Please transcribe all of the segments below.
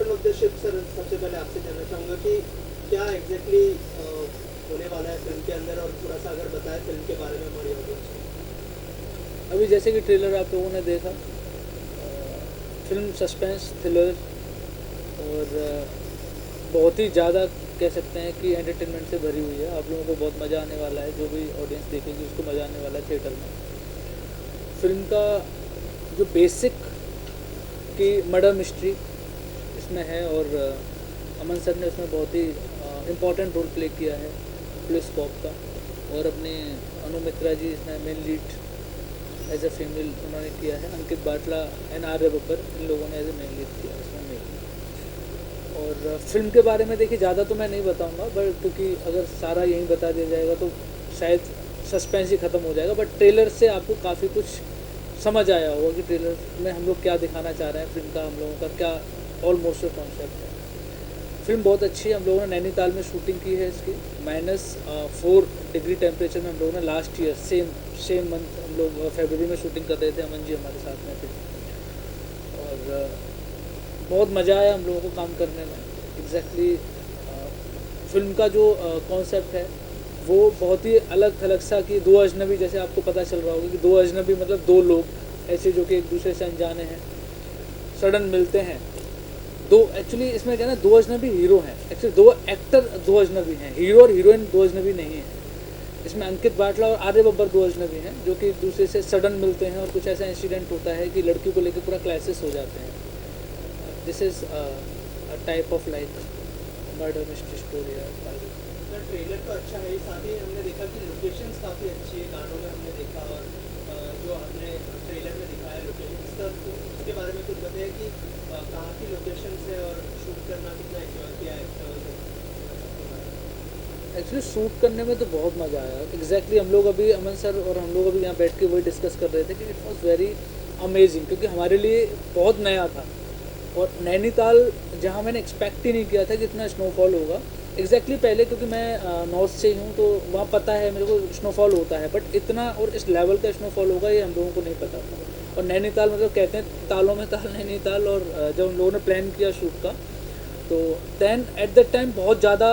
Bottom of the ship sir, सबसे पहले आपसे जानना चाहूँगा कि क्या एग्जैक्टली होने वाला है फिल्म के अंदर, और थोड़ा सा अगर बताएं फिल्म के बारे में हमारी ऑडियंस को। अभी जैसे कि ट्रेलर आप लोगों ने देखा, फिल्म सस्पेंस थ्रिलर और बहुत ही ज़्यादा कह सकते हैं कि एंटरटेनमेंट से भरी हुई है। आप लोगों को बहुत मज़ा आने वाला है, जो भी ऑडियंस देखेगी उसको मज़ा आने वाला है थिएटर में। फिल्म का जो बेसिक की मर्डर मिस्ट्री इसमें है, और अमन सर ने उसमें बहुत ही इम्पॉर्टेंट रोल प्ले किया है पुलिस कॉप का, और अपने अनु मित्रा जी इसमें main lead as a female उन्होंने किया है। अंकित बाटला एंड आर्य बब्बर, इन लोगों ने एज ए मेन लीड किया इसमें मेन। और फिल्म के बारे में देखिए ज़्यादा तो मैं नहीं बताऊंगा, बट क्योंकि अगर सारा यहीं बता दिया जाएगा तो शायद सस्पेंस ही ख़त्म हो जाएगा। बट ट्रेलर से आपको काफ़ी कुछ समझ आया होगा कि ट्रेलर में हम लोग क्या दिखाना चाह रहे हैं, फिल्म का हम लोगों का क्या ऑलमोस्ट कॉन्सेप्ट है। फिल्म बहुत अच्छी है। हम लोगों ने नैनीताल में शूटिंग की है इसकी। -4 डिग्री टेम्परेचर में हम लोगों ने लास्ट ईयर सेम मंथ हम लोग फरवरी में शूटिंग कर रहे थे। अमन जी हमारे साथ में थे, और बहुत मज़ा आया हम लोगों को काम करने में। एग्जैक्टली फिल्म का जो कॉन्सेप्ट है वो बहुत ही अलग थलग सा, कि दो अजनबी, जैसे आपको पता चल रहा होगा कि दो अजनबी मतलब दो लोग ऐसे जो कि एक दूसरे से अनजाने हैं, सडन मिलते हैं। दो एक्चुअली इसमें क्या है ना, दो अजनबी हीरो हैं, एक्चुअली दो एक्टर दो अजनबी हैं, हीरो और हीरोइन दो अजनबी नहीं है। इसमें अंकित बाटला और आर्य बब्बर दो अजनबी हैं जो कि एक दूसरे से सडन मिलते हैं, और कुछ ऐसा इंसिडेंट होता है कि लड़की को लेकर पूरा क्लाइसिस हो जाते हैं। This is a type of like murder mystery story है। ट्रेलर तो अच्छा है, साथ ही हमने देखा कि लोकेशंस काफ़ी अच्छी है, गानों में हमने देखा, और जो हमने ट्रेलर में दिखाया लोकेशन, इसका तो उसके बारे में कुछ बताइए कि कहाँ की लोकेशंस है और शूट करना कितना एंजॉय किया है। एक्चुअली शूट करने में तो बहुत मज़ा आया। एग्जैक्टली हम लोग अभी अमन सर और हम लोग अभी यहाँ बैठ के वही डिस्कस कर रहे थे कि इट वॉज वेरी अमेजिंग, क्योंकि हमारे लिए बहुत नया था। और नैनीताल जहाँ मैंने एक्सपेक्ट ही नहीं किया था कि इतना स्नोफॉल होगा। एग्जैक्टली पहले क्योंकि मैं नॉर्थ से ही हूँ तो वहाँ पता है मेरे को स्नोफॉल होता है, बट इतना और इस लेवल का स्नोफॉल होगा ये हम लोगों को नहीं पता था। और नैनीताल मतलब कहते हैं तालों में ताल नैनीताल। और जब हम लोगों ने प्लान किया शूट का, तो दैन एट दैट टाइम बहुत ज़्यादा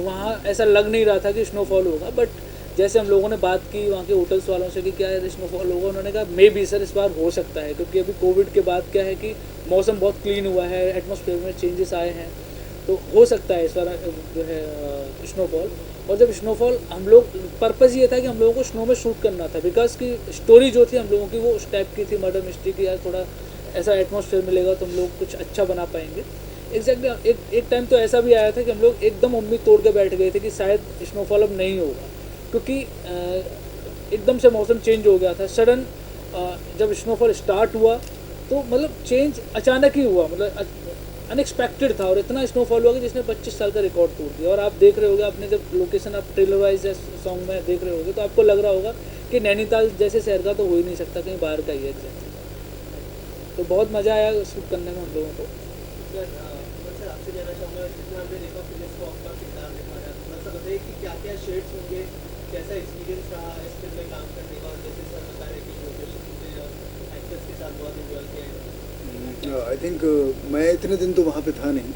वहाँ ऐसा लग नहीं रहा था कि स्नोफॉल होगा। बट जैसे हम लोगों ने बात की वहाँ के होटल्स वालों से कि क्या है स्नोफॉल होगा, उन्होंने कहा मे बी सर इस बार हो सकता है, क्योंकि अभी कोविड के बाद क्या है कि मौसम बहुत क्लीन हुआ है, एटमॉस्फेयर में चेंजेस आए हैं, तो हो सकता है इस बार जो है स्नोफॉल। और जब स्नोफॉल हम लोग पर्पज़ ये था कि हम लोगों को स्नो में शूट करना था, बिकॉज की स्टोरी जो थी हम लोगों की वो उस टाइप की थी, मर्डर मिस्ट्री की, यार थोड़ा ऐसा एटमॉस्फेयर मिलेगा तो हम लोग कुछ अच्छा बना पाएंगे। एग्जैक्टली एक टाइम तो ऐसा भी आया था कि हम लोग एकदम उम्मीद तोड़ के बैठ गए थे कि शायद स्नोफॉल अब नहीं होगा, क्योंकि एकदम से मौसम चेंज हो गया था सडन। जब स्नोफॉल स्टार्ट हुआ तो मतलब चेंज अचानक ही हुआ, मतलब अनएक्सपेक्टेड था, और इतना स्नोफॉल हुआ कि जिसने 25 साल का रिकॉर्ड तोड़ दिया। और आप देख रहे होगे, आपने जब लोकेशन आप ट्रेलर वाइज सॉन्ग में देख रहे होगे तो आपको लग रहा होगा कि नैनीताल जैसे शहर का तो हो ही नहीं सकता, कहीं बाहर का ही है एग्जैक्टली। तो बहुत मज़ा आया शूट करने में हम लोगों को। सर आपसे जानना चाहूँगा, जितना हमने देखा पुलिस को आपका किरदार दिखाया, थोड़ा सा बताइए कि क्या क्या शेड्स होंगे, कैसा एक्सपीरियंस रहा इस फिल्म में काम करने का, और जैसे सर बता रहे कि लोकेशन पे और एक्टर्स के साथ बहुत इन्जॉय किया है। आई थिंक मैं इतने दिन तो वहाँ पे था नहीं,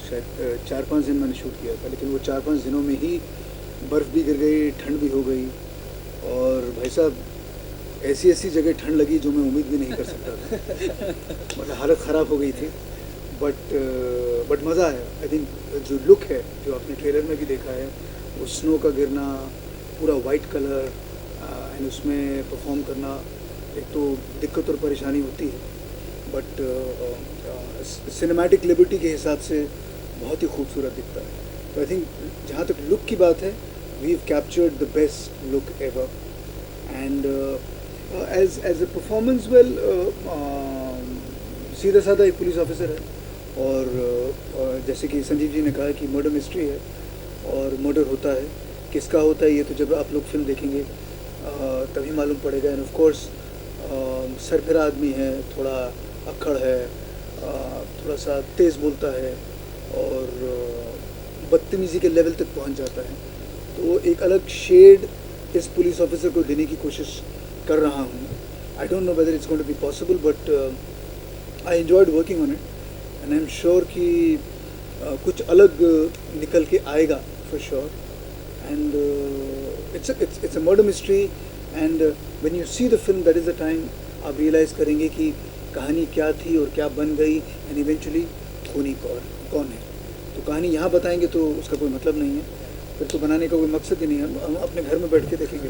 शायद 4-5 दिन मैंने शूट किया था, लेकिन वो 4-5 दिनों में ही बर्फ़ भी गिर गई, ठंड भी हो गई, और भाई साहब ऐसी ऐसी जगह ठंड लगी जो मैं उम्मीद भी नहीं कर सकता था। मतलब हालत ख़राब हो गई थी, बट मज़ा आया। आई थिंक जो लुक है जो आपने ट्रेलर में भी देखा है, वो स्नो का गिरना, पूरा वाइट कलर एंड उसमें परफॉर्म करना, एक तो दिक्कत और परेशानी होती है, बट सिनेमैटिक लिबर्टी के हिसाब से बहुत ही खूबसूरत दिखता है। तो आई थिंक जहाँ तक लुक की बात है, we have captured the best look ever, and as a performance well, सीधा साधा एक पुलिस ऑफिसर है, और जैसे कि संजीव जी ने कहा कि मर्डर मिस्ट्री है, और मर्डर होता है, किसका होता है ये तो जब आप लोग फिल्म देखेंगे तभी मालूम पड़ेगा। एंड ऑफ कोर्स सरफिरा आदमी है, थोड़ा अक्खड़ है, थोड़ा सा तेज़ बोलता है, और बदतमीज़ी के लेवल तक पहुंच जाता है। तो एक अलग शेड इस पुलिस ऑफिसर को देने की कोशिश कर रहा हूँ। I don't know whether it's going to be possible, but I enjoyed working on it, and I am sure कि कुछ अलग निकल के आएगा for sure. And it's a murder mystery, and when you see the film that is the time आप realise करेंगे कि कहानी क्या थी और क्या बन गई, एंड इवेंचुअली खूनी कौन है. तो कहानी यहाँ बताएंगे तो उसका कोई मतलब नहीं है, फिर तो बनाने का कोई मकसद ही नहीं है. हम अपने घर में बैठ के देखेंगे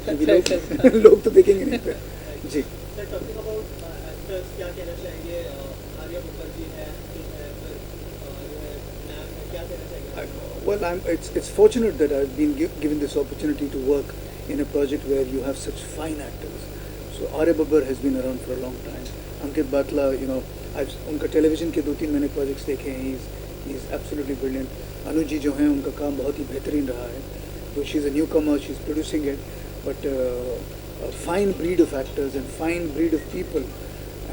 क्योंकि लोग तो देखेंगे नहीं फिर. जी. सर, टॉकिंग अबाउट एक्टर्स, क्या कहना चाहेंगे? आर्या बब्बर जी है, फिर जो है मैम है, क्या कहना चाहेंगे? Well, it's fortunate that I've been given this opportunity to work in a project where you have such fine actors. So Arya Babbar has been around for a long time. Ankit Batla, उनका television के 2-3 मैंने projects देखे हैं. He is absolutely brilliant. Anu ji जो हैं उनका काम बहुत ही बेहतरीन रहा है. So she's a newcomer, she's producing it, but a fine breed of actors and fine breed of people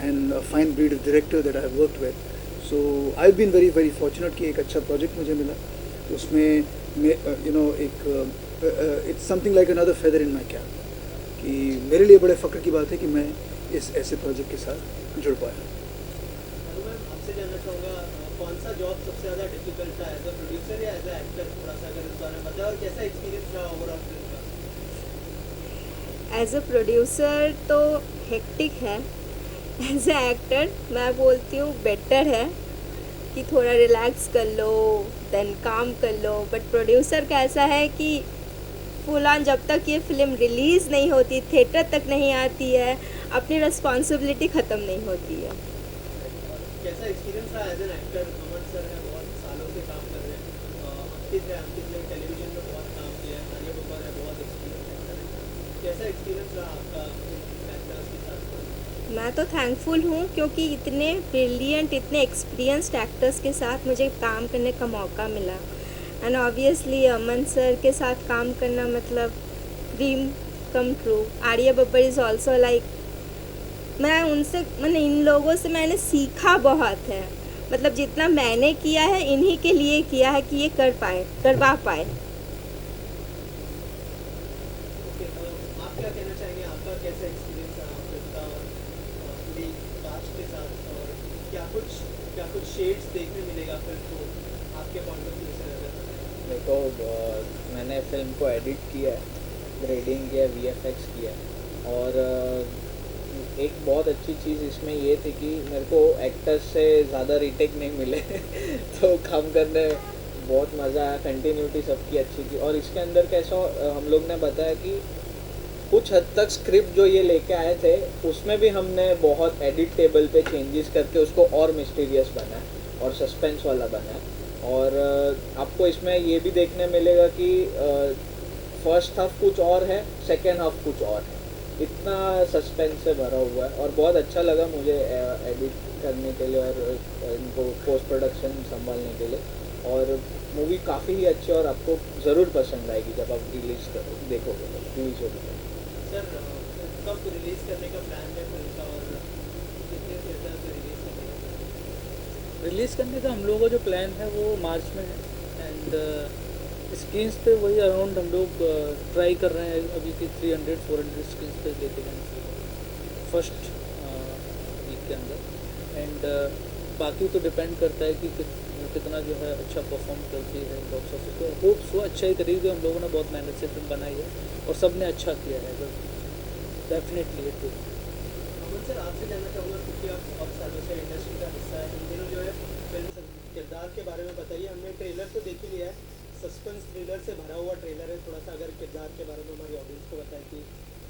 and a fine breed of director that I've worked with. So I've been very very fortunate कि एक अच्छा project मुझे मिला. उसमें एक it's something like another feather in my cap, कि मेरे लिए बड़े फ़ख्र की बात है कि मैं इस ऐसे प्रोजेक्ट के साथ जुड़ पाया. अनु मैम, आपसे जानना चाहूँगा, कौन सा जॉब सबसे ज़्यादा डिफिकल्ट था, एज अ प्रोड्यूसर या एज अ एक्टर? थोड़ा सा अगर इस बारे में बताएं, और कैसा एक्सपीरियंस रहा ओवरऑल फिल्म का? एज अ प्रोड्यूसर तो हेक्टिक है. एज अ एक्टर मैं बोलती हूँ बेटर है कि थोड़ा रिलैक्स कर लो, देन काम कर लो. बट प्रोड्यूसर का ऐसा है कि फुल ऑन जब तक ये फिल्म रिलीज़ नहीं होती, थिएटर तक नहीं आती है, अपनी रिस्पॉन्सिबिलिटी ख़त्म नहीं होती है. कैसा एक्सपीरियंस रहा as an actor? Aman sir है, बहुत सालों से काम कर रहे हैं. अंकित ने टेलीविजन में बहुत काम किया है. आर्या बब्बर है, बहुत एक्सपीरियंस एक्टर है. कैसा एक्सपीरियंस रहा आपका एक्टर्स के साथ? मैं तो थैंकफुल हूँ क्योंकि इतने ब्रिलियंट, इतने एक्सपीरियंस्ड एक्टर्स के साथ मुझे काम करने का मौका मिला. एंड ऑब्वियसली अमन सर के साथ काम करना मतलब dream come true. Arya Babbar is also like, मैंने इन लोगों से मैंने सीखा बहुत है. मतलब जितना मैंने किया है इन्हीं के लिए किया है कि ये करवा पाए. ओके, आप क्या कहना चाहेंगे? आपका कैसा एक्सपीरियंस रहा फिल्म का और पूरी कास्ट के साथ, और क्या कुछ शेड्स देखने मिलेगा फिल्म को आपके पॉइंट ऑफ व्यू से नजर? देखो, मैंने फिल्म को एडिट किया है, ग्रेडिंग किया, VFX किया, और एक बहुत अच्छी चीज़ इसमें ये थी कि मेरे को एक्टर्स से ज़्यादा रीटेक नहीं मिले तो काम करने बहुत मज़ा आया. कंटिन्यूटी सबकी अच्छी थी. और इसके अंदर कैसा हम लोग ने बताया कि कुछ हद तक स्क्रिप्ट जो ये लेके आए थे उसमें भी हमने बहुत एडिट टेबल पे चेंजेस करके उसको और मिस्टीरियस बनाया और सस्पेंस वाला बनाया. और आपको इसमें ये भी देखने मिलेगा कि फर्स्ट हाफ कुछ और है, सेकेंड हाफ कुछ और है. इतना सस्पेंस से भरा हुआ है और बहुत अच्छा लगा मुझे एडिट करने के लिए और इनको पोस्ट प्रोडक्शन संभालने के लिए. और मूवी काफ़ी ही अच्छी है और आपको ज़रूर पसंद आएगी जब आप रिलीज़ देखोगे, रिलीज होगी. सर, कब रिलीज करने का प्लान है फिल्म का, और कितने थिएटर से रिलीज करने का? रिलीज़ करने का हम लोगों का जो प्लान है वो मार्च में है. एंड स्क्रीन्स पे वही अराउंड हम लोग ट्राई कर रहे हैं अभी की 300-400 स्क्रीन्स पे लेके जाएंगे फर्स्ट वीक के अंदर. एंड बाकी तो डिपेंड करता है कि कितना जो है अच्छा परफॉर्म करती है बॉक्स ऑफिस पे. होप सो अच्छा ही करेगी. हम लोगों ने बहुत मेहनत से फिल्म बनाई है और सब ने अच्छा किया है. Definitely it will. Aman sir, आपसे जानना चाहूँगा, क्योंकि आप बहुत सालों से इंडस्ट्री का हिस्सा है, इन दिनों जो है फिल्म किरदार के बारे में बताइए. हमने ट्रेलर तो देख ही लिया है, सस्पेंस थ्रिलर से भरा हुआ ट्रेलर है. थोड़ा सा अगर किरदार के बारे में हमारी ऑडियंस को बताएं कि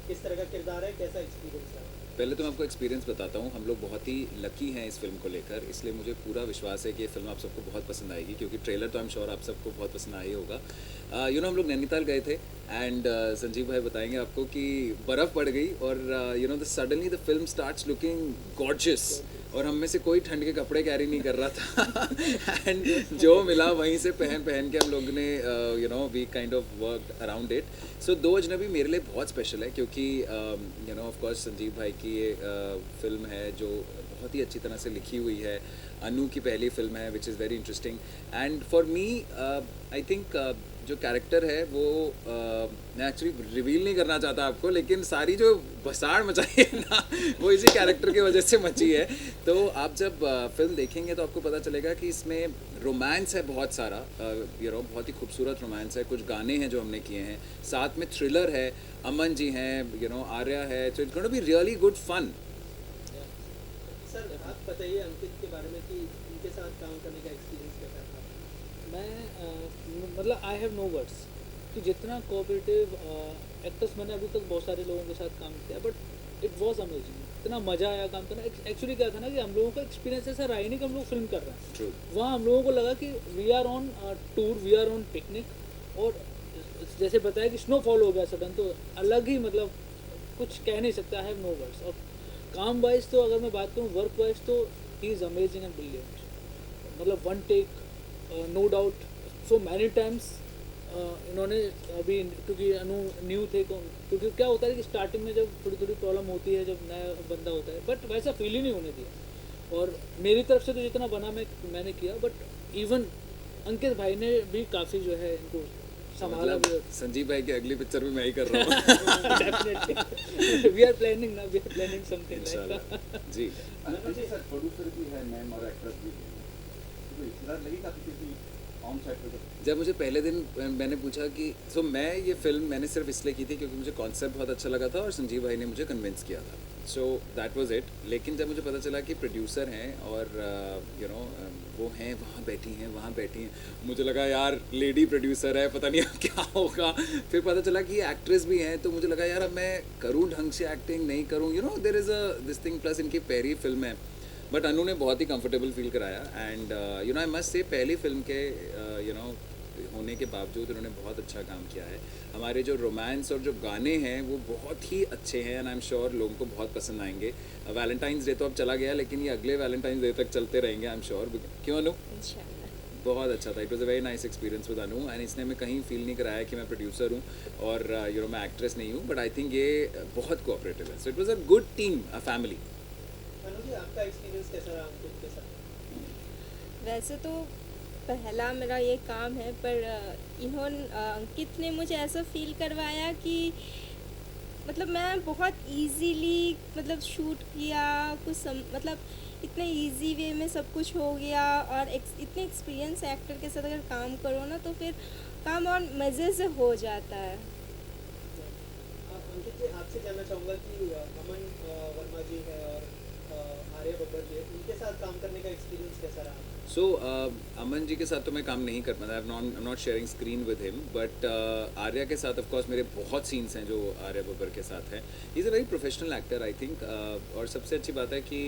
किस तरह का किरदार है, कैसा एक्सपीरियंस रहा? पहले तो मैं आपको एक्सपीरियंस बताता हूँ. हम लोग बहुत ही लकी हैं इस फिल्म को लेकर, इसलिए मुझे पूरा विश्वास है कि ये फिल्म आप सबको बहुत पसंद आएगी, क्योंकि ट्रेलर तो आई एम श्योर आप सबको बहुत पसंद आया ही होगा. हम लोग नैनीताल गए थे एंड संजीव भाई बताएंगे आपको कि बर्फ़ पड़ गई और suddenly the film starts looking gorgeous, और हम में से कोई ठंड के कपड़े कैरी नहीं कर रहा था एंड जो मिला वहीं से पहन के हम लोग ने we kind of work around it. So दो अजनबी मेरे लिए बहुत स्पेशल है, क्योंकि ऑफ कोर्स संजीव भाई की ये फिल्म है जो बहुत ही अच्छी तरह से लिखी हुई है। अनु की पहली फिल्म है विच is very interesting and for me I think जो कैरेक्टर है वो मैं एक्चुअली रिवील नहीं करना चाहता आपको, लेकिन सारी जो बसाड़ मचाई है ना वो इसी कैरेक्टर की वजह से मची है। तो आप जब फिल्म देखेंगे तो आपको पता चलेगा कि इसमें रोमांस है बहुत सारा, बहुत ही खूबसूरत रोमांस है, कुछ गाने हैं जो हमने किए हैं, साथ में थ्रिलर है, अमन जी हैं, आर्या है, तो it's going to be really good fun. Sir आप बताइए अंकित के बारे में कि उनके साथ काम करने का एक्सपीरियंस कैसा था? मैं मतलब आई हैव नो वर्ड्स कि जितना कोऑपरेटिव एक्टर्स मैंने अभी तक बहुत सारे लोगों के साथ काम किया, बट इट वाज अमेजिंग। इतना मज़ा आया काम करना। एक्चुअली क्या था ना कि हम लोगों का एक्सपीरियंस ऐसा रहा ही नहीं कि हम लोग फिल्म कर रहे हैं। वहाँ हम लोगों को लगा कि we are on tour, we are on picnic, और जैसे बताया कि स्नोफॉल हो गया सडन, तो अलग ही मतलब कुछ कह नहीं सकता। I have no words. और काम वाइज तो अगर मैं बात करूँ, वर्क वाइज तो he is amazing and brilliant. मतलब one take, no doubt, so many times इन्होंने अभी, क्योंकि अनु न्यू थे, क्योंकि क्या होता है कि स्टार्टिंग में जब थोड़ी थोड़ी प्रॉब्लम होती है जब नया बंदा होता है, बट वैसा फील ही नहीं होने दिया। और मेरी तरफ से तो जितना बना मैंने किया, बट इवन अंकित भाई ने भी काफ़ी जो है इनको संभाला भी। संजीव भाई की अगली पिक्चर भी मैं ही कर रहा हूँ। Definitely we are planning something like that. जी जी सर, प्रोड्यूसर भी है मैम और एक्ट्रेस भी है, तो इतना लगी काफी किसी ऑन सेट पे? जब मुझे पहले दिन मैंने पूछा कि मैं ये फिल्म मैंने सिर्फ इसलिए की थी क्योंकि मुझे कॉन्सेप्ट बहुत अच्छा लगा था और संजीव भाई ने मुझे कन्विंस किया था, सो दैट वाज इट। लेकिन जब मुझे पता चला कि प्रोड्यूसर हैं और वो हैं वहाँ बैठी हैं, मुझे लगा यार लेडी प्रोड्यूसर है, पता नहीं अब क्या होगा। फिर पता चला कि ये एक्ट्रेस भी हैं, तो मुझे लगा यार अब मैं करूँ ढंग से एक्टिंग, नहीं करूँ, there is a this thing. Plus इनकी पहली फिल्म है, बट अनु ने बहुत ही कंफर्टेबल फील कराया। एंड आई मस्ट से पहली फिल्म के होने के बावजूद उन्होंने बहुत अच्छा काम किया है। हमारे जो रोमांस और जो गाने हैं वो बहुत ही अच्छे हैं एंड आई एम श्योर लोगों को बहुत पसंद आएंगे। वैलेंटाइंस डे तो अब चला गया, लेकिन ये अगले वैलेंटाइंस डे तक चलते रहेंगे, आई एम श्योर। क्यों अनु? बहुत अच्छा था। It was a very nice experience with Anu and इसने हमें कहीं फील नहीं कराया कि मैं प्रोड्यूसर हूँ और मैं एक्ट्रेस नहीं हूँ, बट आई थिंक ये बहुत कोऑपरेटिव है। So it was a good team, a family. Anu ji आपका एक्सपीरियंस कैसा रहा अंकित के साथ? वैसे तो पहला मेरा ये काम है, पर अंकित ने मुझे ऐसा फील करवाया कि मतलब मैं बहुत इजीली मतलब शूट किया, मतलब इतने इजी वे में सब कुछ हो गया। और इतने एक्सपीरियंस एक्टर के साथ अगर काम करो ना तो फिर काम और मज़े से हो जाता है। अंकित जी आपसे जानना चाहूँगा कि अमन वर्मा जी है और आर्य बब्बर जी, उनके साथ काम करने का एक्सपीरियंस कैसा रहा? सो अमन जी के साथ तो मैं काम नहीं कर पाता, I am not sharing screen with him, but Arya के साथ ऑफ कोर्स मेरे बहुत सीन्स हैं जो आर्या बब्बर के साथ हैं। He is a very professional actor I think, और सबसे अच्छी बात है कि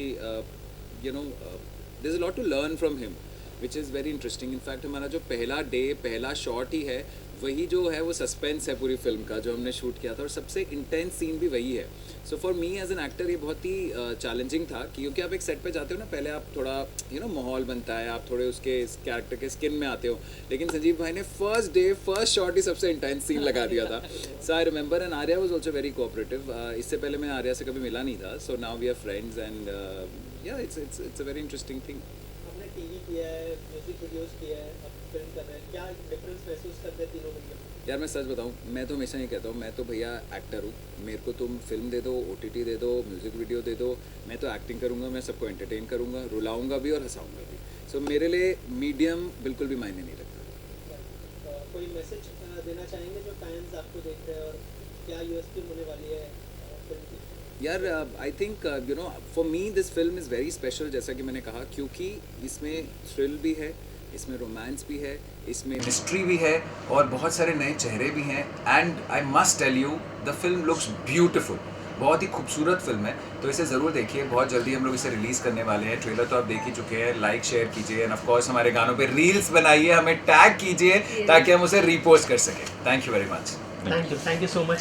there is a lot to learn from him which is very interesting. In fact हमारा जो पहला शॉट ही है वही जो है वो सस्पेंस है पूरी फिल्म का जो हमने शूट किया था, और सबसे इंटेंस सीन भी वही है। So for me as an actor ये बहुत ही चैलेंजिंग था, क्योंकि आप एक सेट पे जाते हो ना, पहले आप थोड़ा माहौल बनता है, आप थोड़े उसके कैरेक्टर के स्किन में आते हो, लेकिन संजीव भाई ने फर्स्ट शॉट ही सबसे इंटेंस सीन लगा दिया था। So I remember, and Arya was also very cooperative. इससे पहले मैं आर्या से कभी मिला नहीं था, so now we are friends and yeah it's a very interesting thing. आपने टीवी किया है, म्यूजिक वीडियोस किया है, अब फिल्म कर रहे हैं, क्या डिफरेंस महसूस करते हैं तीनों में? यार मैं सच बताऊँ, मैं तो हमेशा ये कहता हूँ, मैं तो भैया एक्टर हूँ, मेरे को तुम फिल्म दे दो, OTT दे दो, म्यूज़िक वीडियो दे दो, मैं तो एक्टिंग करूँगा, मैं सबको एंटरटेन करूँगा, रुलाऊँगा भी और हंसाऊँगा भी। सो मेरे लिए मीडियम बिल्कुल भी मायने नहीं रखता। कोई मैसेज देना चाहेंगे जो फैंस आपको देख रहे हैं, और क्या USP होने वाली है फिल्म की? यार I think for me this film is very special, जैसा कि मैंने कहा, क्योंकि इसमें थ्रिल भी है, इसमें रोमांस भी है, इसमें मिस्ट्री भी है और बहुत सारे नए चेहरे भी हैं। And I must tell you the film looks beautiful, बहुत ही खूबसूरत फिल्म है, तो इसे ज़रूर देखिए। बहुत जल्दी हम लोग इसे रिलीज़ करने वाले हैं। ट्रेलर तो आप देख ही चुके हैं। लाइक शेयर कीजिए एंड ऑफ कोर्स हमारे गानों पे रील्स बनाइए, हमें टैग कीजिए ताकि हम उसे रीपोस्ट कर सकें। Thank you very much. Thank you so much.